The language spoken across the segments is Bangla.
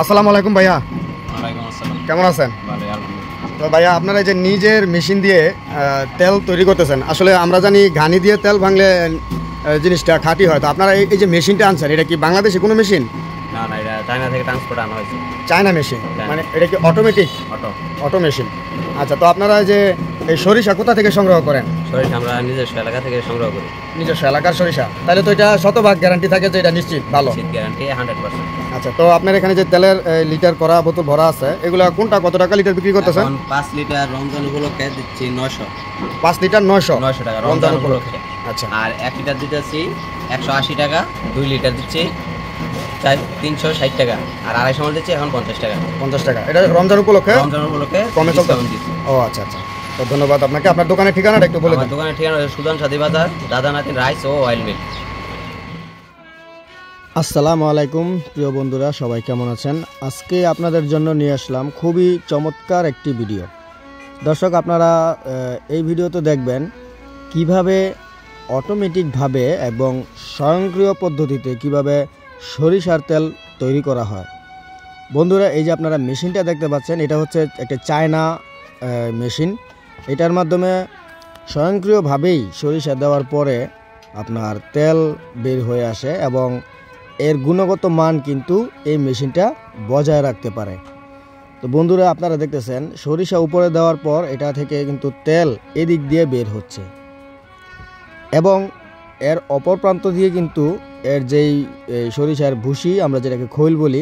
আসসালামু আলাইকুম ভাইয়া। ওয়ালাইকুম আসসালাম। কেমন আছেন? ভালো আলহামদুলিল্লাহ। তো ভাইয়া আপনারা যে নিজের মেশিন দিয়ে তেল তৈরি করতেছেন, আসলে আমরা জানি ঘানি দিয়ে তেল ভাঙলে জিনিসটা খাঁটি হয়। তো আপনারা এই যে মেশিনটা আনছেন, এটা কি বাংলাদেশে কোনো মেশিন? না না, এটা চায়না থেকে ট্রান্সপোর্ট আনা হয়েছে। চায়না মেশিন, মানে এটা কি অটোমেটিক? Auto machine. আচ্ছা, তো আপনারা যে এই সরিষা কোথা থেকে সংগ্রহ করেন? সরিষা আমরা নিজস্ব এলাকা থেকে সংগ্রহ করি। নিজস্ব এলাকার সরিষা, তাহলে তো এটা শতভাগ গ্যারান্টি থাকে যে এটা নিশ্চিত ভালো। গ্যারান্টি 100%। আচ্ছা, তো আপনার এখানে যে তেলের লিটার করা বোতল ভরা আছে, এগুলা কোনটা কত টাকা লিটার বিক্রি করতেছেন? 5 লিটার রমজান উপলক্ষে দিচ্ছি 900। 5 লিটার 900 টাকা রমজান উপলক্ষে। আচ্ছা, আর 1 লিটার দিতেছি 180 টাকা, 2 লিটার দিচ্ছি 360 টাকা, আর 250 ml দিচ্ছি এখন 50 টাকা। 50 টাকা। এটা রমজান উপলক্ষে কমে চলতে। ও আচ্ছা আচ্ছা, তো ধন্যবাদ আপনাকে। আপনার দোকানের ঠিকানাটা একটু বলে দিন। দোকানের ঠিকানা সুদান সাদি বাজার, দাদা নাতিন রাইস ও অয়েল মিল। আসসালামু আলাইকুম প্রিয় বন্ধুরা, সবাই কেমন আছেন? আজকে আপনাদের জন্য নিয়ে আসলাম খুবই চমৎকার একটি ভিডিও। দর্শক, আপনারা এই ভিডিওতে দেখবেন কিভাবে অটোমেটিকভাবে এবং স্বয়ংক্রিয় পদ্ধতিতে কিভাবে সরিষার তেল তৈরি করা হয়। বন্ধুরা, এই যে আপনারা মেশিনটা দেখতে পাচ্ছেন, এটা হচ্ছে একটা চায়না মেশিন। এটার মাধ্যমে স্বয়ংক্রিয়ভাবেই সরিষা দেওয়ার পরে আপনার তেল বের হয়ে আসে এবং এর গুণগত মান কিন্তু এই মেশিনটা বজায় রাখতে পারে। তো বন্ধুরা, আপনারা দেখতেছেন সরিষা উপরে দেওয়ার পর এটা থেকে কিন্তু তেল এদিক দিয়ে বের হচ্ছে এবং এর অপর প্রান্ত দিয়ে কিন্তু এর যেই সরিষার ভুসি আমরা যেটাকে খৈল বলি,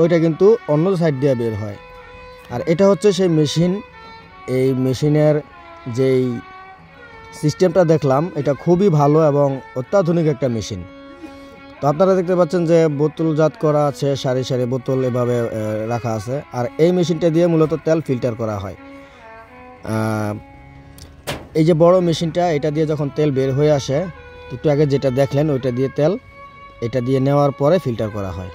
ওইটা কিন্তু অন্য সাইড দিয়ে বের হয়। আর এটা হচ্ছে সেই মেশিন। এই মেশিনের যেই সিস্টেমটা দেখলাম, এটা খুবই ভালো এবং অত্যাধুনিক একটা মেশিন। তো আপনারা দেখতে পাচ্ছেন যে বোতলজাত করা আছে, সারি সারি বোতল এভাবে রাখা আছে। আর এই মেশিনটা দিয়ে মূলত তেল ফিল্টার করা হয়। এই যে বড় মেশিনটা, এটা দিয়ে যখন তেল বের হয়ে আসে, একটু আগে যেটা দেখলেন ওইটা দিয়ে তেল এটা দিয়ে নেওয়ার পরে ফিল্টার করা হয়।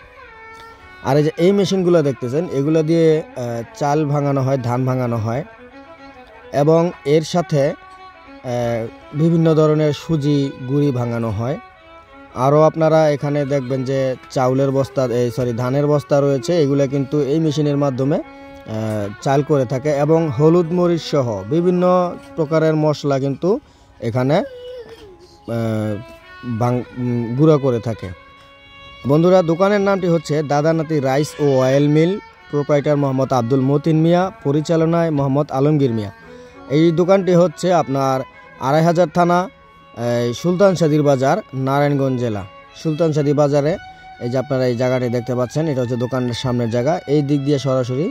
আর এই যে এই মেশিনগুলো দেখতেছেন, এগুলো দিয়ে চাল ভাঙানো হয়, ধান ভাঙানো হয় এবং এর সাথে বিভিন্ন ধরনের সুজি গুঁড়ি ভাঙানো হয়। আরও আপনারা এখানে দেখবেন যে চাউলের বস্তা, ধানের বস্তা রয়েছে, এগুলো কিন্তু এই মেশিনের মাধ্যমে চাল করে থাকে এবং হলুদ মরিচ সহ বিভিন্ন প্রকারের মশলা কিন্তু এখানে গুঁড়া করে থাকে। বন্ধুরা, দোকানের নামটি হচ্ছে দাদা নাতি রাইস ও oil mill, proprietor Mohammad Abdul Motin Mia, পরিচালনায় মোহাম্মদ আলমগীর মিয়া। এই দোকানটি হচ্ছে আপনার ২৫০০ থানা, সুলতান সাদির বাজার, নারায়ণগঞ্জ জেলা। সুলতান সাদি বাজারে এই যে আপনারা এই জায়গাটি দেখতে পাচ্ছেন, এটা হচ্ছে দোকানের সামনের জায়গা। এই দিক দিয়ে সরাসরি